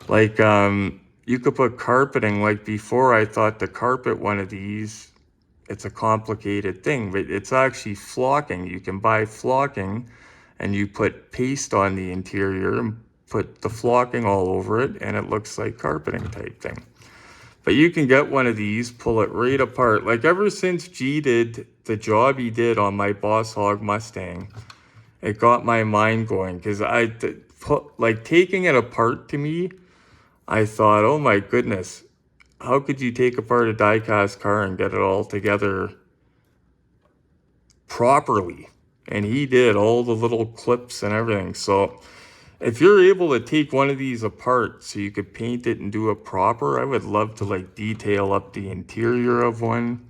like you could put carpeting. Like before, I thought to carpet one of these, it's a complicated thing, but it's actually flocking. You can buy flocking and you put paste on the interior and put the flocking all over it, and it looks like carpeting type thing. But you can get one of these, pull it right apart. Like ever since G did the job he did on my Boss Hog Mustang, it got my mind going. Because like taking it apart to me, I thought, oh my goodness, how could you take apart a die-cast car and get it all together properly? And he did all the little clips and everything. So if you're able to take one of these apart so you could paint it and do it proper, I would love to like detail up the interior of one.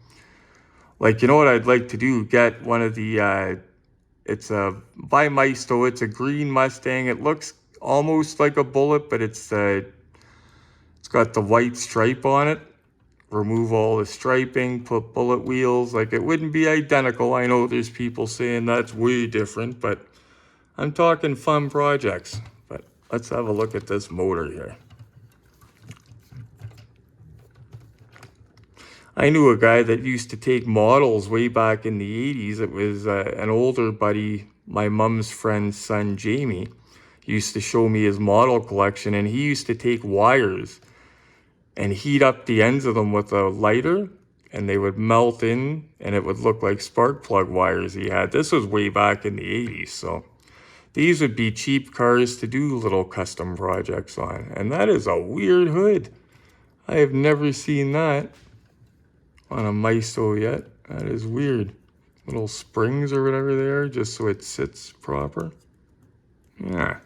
Like, you know what I'd like to do? Get one of the, it's a, by Maisto, it's a green Mustang. It looks almost like a Bullet, but it's got the white stripe on it. Remove all the striping, put Bullet wheels. Like, it wouldn't be identical. I know there's people saying that's way different, but I'm talking fun projects. But let's have a look at this motor here. I knew a guy that used to take models way back in the 80s. It was an older buddy, my mom's friend's son, Jamie, used to show me his model collection, and he used to take wires and heat up the ends of them with a lighter, and they would melt in, and it would look like spark plug wires he had. This was way back in the 80s, so these would be cheap cars to do little custom projects on. And that is a weird hood. I have never seen that on a Maisto yet. That is weird. Little springs or whatever they are, just so it sits proper. Yeah.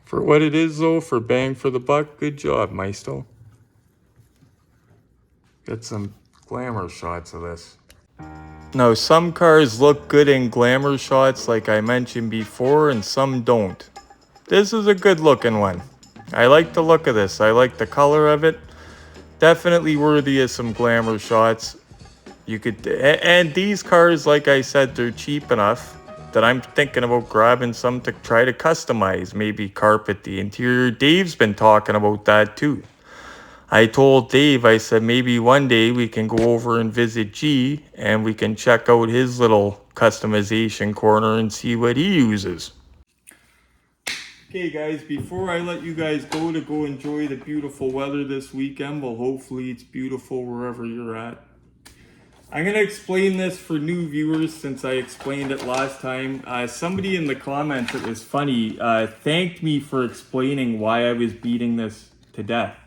For what it is though, for bang for the buck, good job, Maisto. Get some glamour shots of this. Now, some cars look good in glamour shots like I mentioned before, and some don't. This is a good looking one. I like the look of this. I like the color of it. Definitely worthy of some glamour shots. You could, and these cars, like I said, they're cheap enough that I'm thinking about grabbing some to try to customize, maybe carpet the interior. Dave's been talking about that too. I told Dave, I said, maybe one day we can go over and visit G and we can check out his little customization corner and see what he uses. Okay guys, before I let you guys go to go enjoy the beautiful weather this weekend, well hopefully it's beautiful wherever you're at. I'm going to explain this for new viewers since I explained it last time. Somebody in the comments, it was funny, thanked me for explaining why I was beating this to death.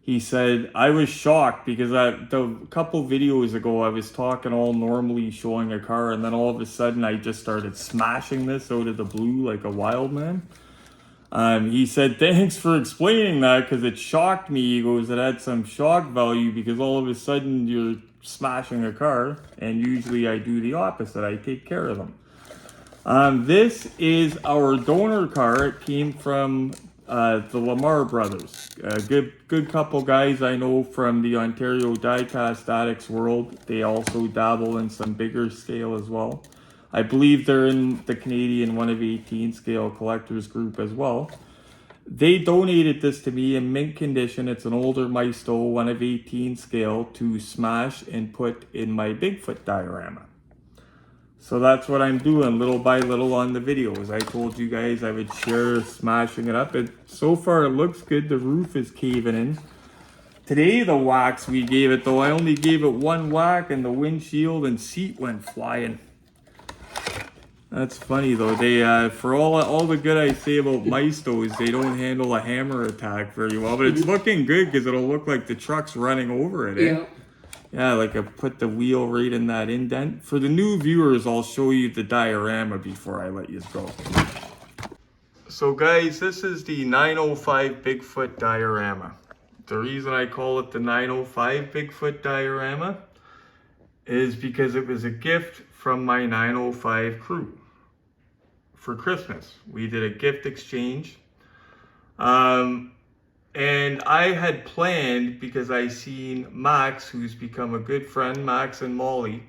He said, I was shocked because a couple videos ago I was talking all normally showing a car, and then all of a sudden I just started smashing this out of the blue like a wild man. He said, thanks for explaining that because it shocked me. He goes, it had some shock value because all of a sudden you're smashing a car, and usually I do the opposite. I take care of them. This is our donor car. It came from the Lamar brothers. A good couple guys I know from the Ontario Diecast Addicts world. They also dabble in some bigger scale as well. I believe they're in the Canadian 1 of 18 scale collectors group as well. They donated this to me in mint condition. It's an older Maisto 1 of 18 scale to smash and put in my Bigfoot diorama. So that's what I'm doing little by little on the videos. I told you guys I would share smashing it up. So far it looks good. The roof is caving in. Today the wax we gave it though, I only gave it one whack and the windshield and seat went flying. That's funny though. They for all the good I say about Maistos, they don't handle a hammer attack very well. But it's looking good because it'll look like the truck's running over it. Eh? Yeah, like I put the wheel right in that indent. For the new viewers, I'll show you the diorama before I let you go. So guys, this is the 905 Bigfoot diorama. The reason I call it the 905 Bigfoot diorama is because it was a gift from my 905 crew for Christmas. We did a gift exchange. And I had planned, because I seen Max, who's become a good friend, Max and Molly,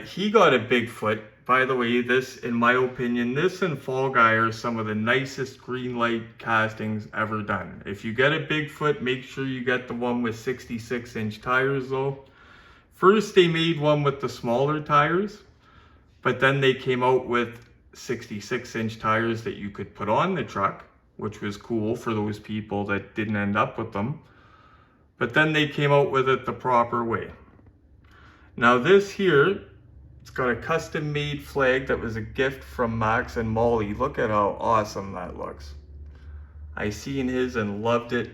he got a Bigfoot. By the way, this, in my opinion, this and Fall Guy are some of the nicest green light castings ever done. If you get a Bigfoot, make sure you get the one with 66-inch tires though. First, they made one with the smaller tires, but then they came out with 66-inch tires that you could put on the truck, which was cool for those people that didn't end up with them. But then they came out with it the proper way. Now this here, it's got a custom made flag that was a gift from Max and Molly. Look at how awesome that looks. I seen his and loved it,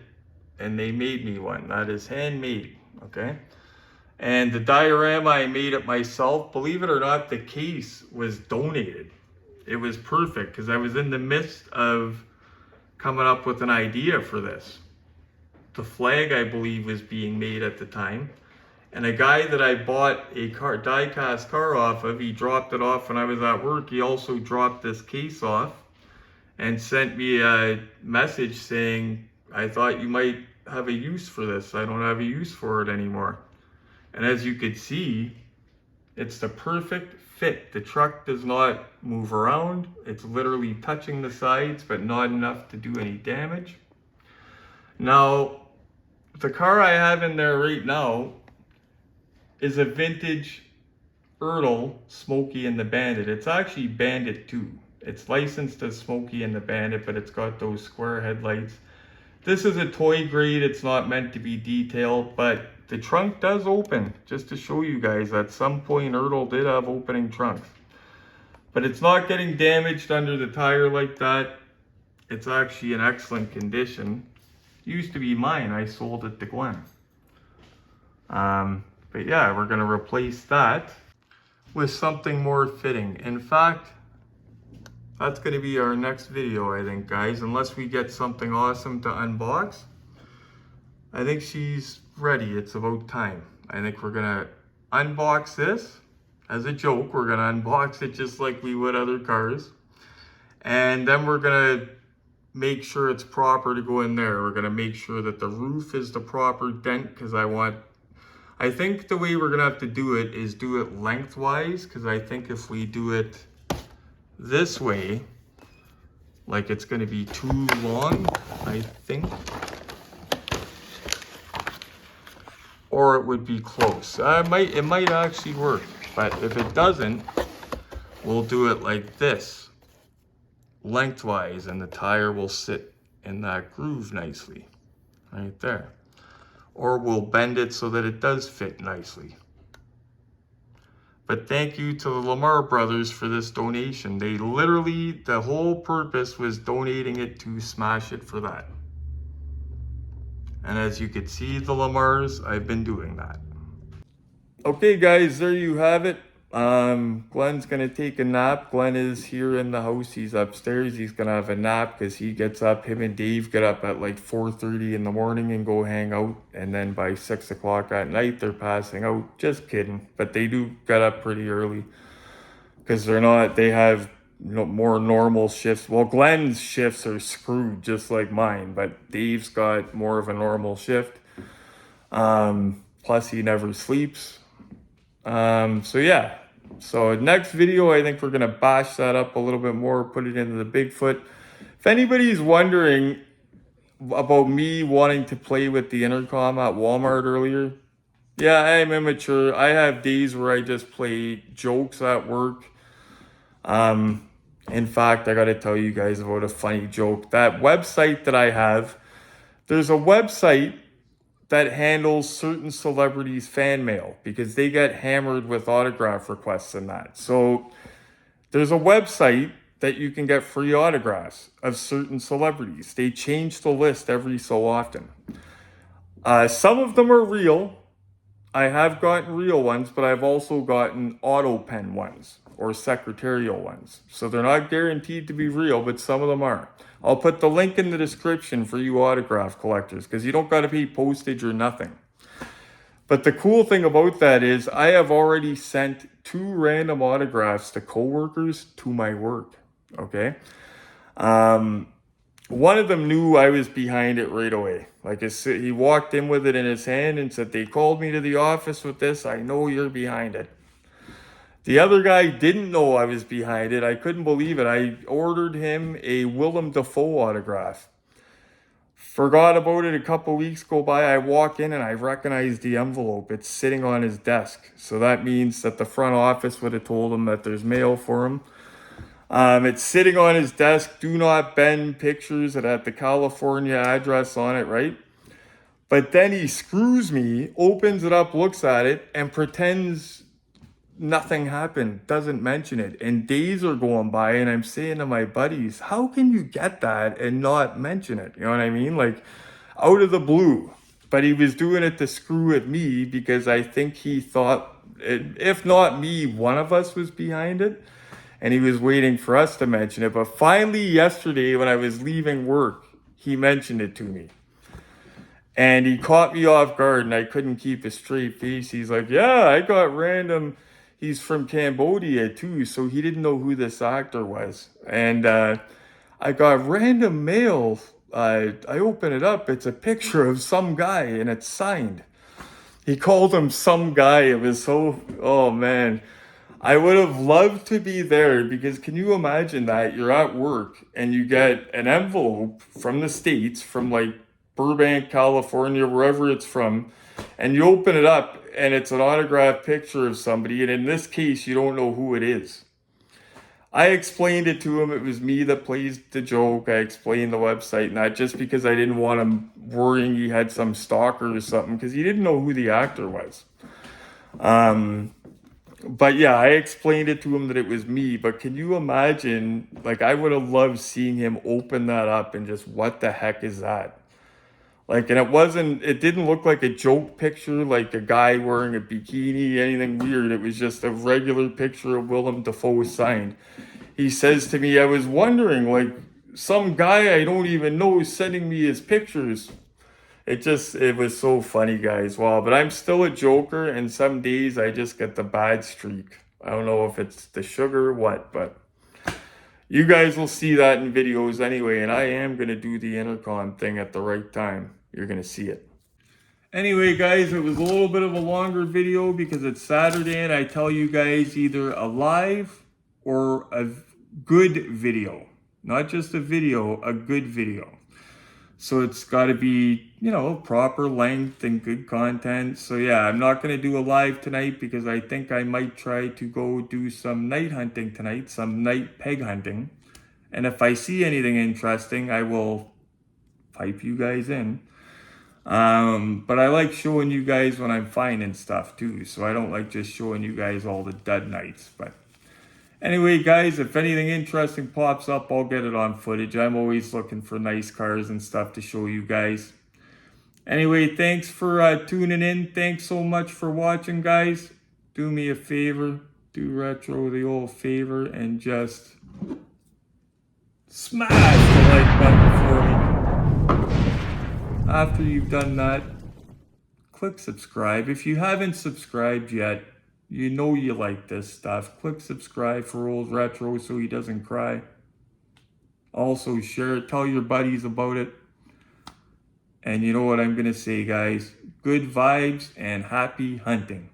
and they made me one. That is handmade, okay? And the diorama, I made it myself. Believe it or not, the case was donated. It was perfect because I was in the midst of coming up with an idea for this. The flag, I believe, was being made at the time. And a guy that I bought a die-cast car off of, he dropped it off when I was at work. He also dropped this case off and sent me a message saying, I thought you might have a use for this. I don't have a use for it anymore. And as you could see, it's the perfect fit. The truck does not move around. It's literally touching the sides, but not enough to do any damage. Now, the car I have in there right now is a vintage Ertl, Smokey and the Bandit. It's actually Bandit 2. It's licensed as Smokey and the Bandit, but it's got those square headlights. This is a toy grade. It's not meant to be detailed, but the trunk does open. Just to show you guys, at some point Ertl did have opening trunks. But it's not getting damaged under the tire like that. It's actually in excellent condition. Used to be mine. I sold it to Glenn. But yeah, we're going to replace that with something more fitting. In fact, that's going to be our next video, I think, guys. Unless we get something awesome to unbox. I think she's ready. It's about time. I think we're going to unbox this. As a joke, we're going to unbox it just like we would other cars. And then we're going to make sure it's proper to go in there. We're going to make sure that the roof is the proper dent, because I think the way we're going to have to do it is do it lengthwise, because I think if we do it this way, like, it's going to be too long, I think. Or it would be close. It might actually work, but if it doesn't, we'll do it like this, lengthwise, and the tire will sit in that groove nicely, right there. Or we'll bend it so that it does fit nicely. But thank you to the Lamar brothers for this donation. They literally, the whole purpose was donating it to Smash It for that. And as you can see, the Lamars, I've been doing that. Okay guys, there you have it. Glenn's gonna take a nap. Glenn is here in the house. He's upstairs. He's gonna have a nap because he gets up. Him and Dave get up at like 4:30 in the morning and go hang out. And then by 6 o'clock at night, they're passing out. Just kidding. But they do get up pretty early because they have more normal shifts. Well, Glenn's shifts are screwed just like mine, but Dave's got more of a normal shift. Plus he never sleeps. So yeah, so next video, I think we're going to bash that up a little bit more, put it into the Bigfoot. If anybody's wondering about me wanting to play with the intercom at Walmart earlier, yeah, I'm immature. I have days where I just play jokes at work. In fact, I got to tell you guys about a funny joke. That website that I have, there's a website that handles certain celebrities' fan mail because they get hammered with autograph requests and that. So there's a website that you can get free autographs of certain celebrities. They change the list every so often. Some of them are real. I have gotten real ones, but I've also gotten auto pen ones or secretarial ones. So they're not guaranteed to be real, but some of them are. I'll put the link in the description for you autograph collectors because you don't got to pay postage or nothing. But the cool thing about that is I have already sent 2 random autographs to coworkers to my work, okay? One of them knew I was behind it right away. Like he walked in with it in his hand and said, "They called me to the office with this. I know you're behind it." The other guy didn't know I was behind it. I couldn't believe it. I ordered him a Willem Dafoe autograph. Forgot about it. A couple weeks go by. I walk in and I recognize the envelope. It's sitting on his desk. So that means that the front office would have told him that there's mail for him. It's sitting on his desk. Do not bend pictures. It had the California address on it, right? But then he screws me, opens it up, looks at it, and pretends nothing happened, doesn't mention it. And days are going by and I'm saying to my buddies, how can you get that and not mention it? You know what I mean? Like out of the blue. But he was doing it to screw at me because I think he thought, if not me, one of us was behind it. And he was waiting for us to mention it. But finally yesterday when I was leaving work, he mentioned it to me. And he caught me off guard and I couldn't keep a straight face. He's like, yeah, I got random. He's from Cambodia too, so he didn't know who this actor was. And I got random mail. I open it up. It's a picture of some guy and it's signed. He called him some guy. It was so, oh man. I would have loved to be there because can you imagine that? You're at work and you get an envelope from the States, from like Burbank, California, wherever it's from, and you open it up and it's an autographed picture of somebody, and in this case, you don't know who it is. I explained it to him. It was me that plays the joke. I explained the website, not just because I didn't want him worrying he had some stalker or something, because he didn't know who the actor was. But yeah, I explained it to him that it was me. But can you imagine, like, I would have loved seeing him open that up and just, what the heck is that? Like, and it didn't look like a joke picture, like a guy wearing a bikini, anything weird. It was just a regular picture of Willem Dafoe signed. He says to me, I was wondering, like, some guy I don't even know is sending me his pictures. It was so funny, guys. Wow, but I'm still a joker, and some days I just get the bad streak. I don't know if it's the sugar or what, but you guys will see that in videos anyway, and I am going to do the intercom thing at the right time. You're going to see it. Anyway, guys, it was a little bit of a longer video because it's Saturday, and I tell you guys either a live or a good video. Not just a video, a good video. So it's got to be, you know, proper length and good content. So yeah, I'm not going to do a live tonight because I think I might try to go do some night hunting tonight, some night peg hunting. And if I see anything interesting, I will pipe you guys in. But I like showing you guys when I'm finding stuff too. So I don't like just showing you guys all the dud nights. But anyway, guys, if anything interesting pops up, I'll get it on footage. I'm always looking for nice cars and stuff to show you guys. Anyway, thanks for tuning in. Thanks so much for watching, guys. Do me a favor. Do Retro the old favor and just smash the like button for me. After you've done that, click subscribe. If you haven't subscribed yet, you know you like this stuff. Click subscribe for old Retro so he doesn't cry. Also share it. Tell your buddies about it. And you know what I'm going to say, guys. Good vibes and happy hunting.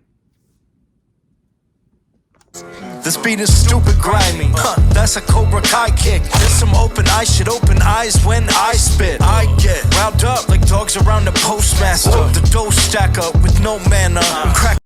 This beat is stupid grimy, that's a Cobra Kai kick. There's some open eyes, shit open eyes when I spit. I get riled up like dogs around the postmaster. The dough stack up with no manner. Crack